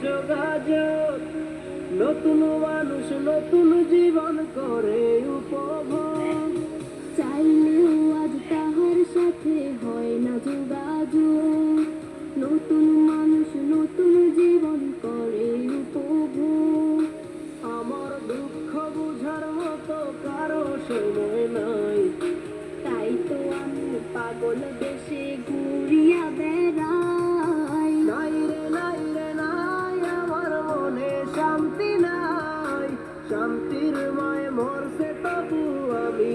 যোগাযোগ, নতুন মানুষ নতুন জীবন করে উপভোগ। চাইলেও আজ তাহার সাথে হয় না যোগাযোগ, নতুন মানুষ নতুন জীবন করে উপভোগ। আমার দুঃখ বুঝার মতো কারো সময় নাই, তাই তো আমি পাগল দেশে ঘুরিয়া বেড়াই। নাই রে নাই রে নাই, আমার মনে শান্তি নাই, শান্তির মায় মরছে তবু আমি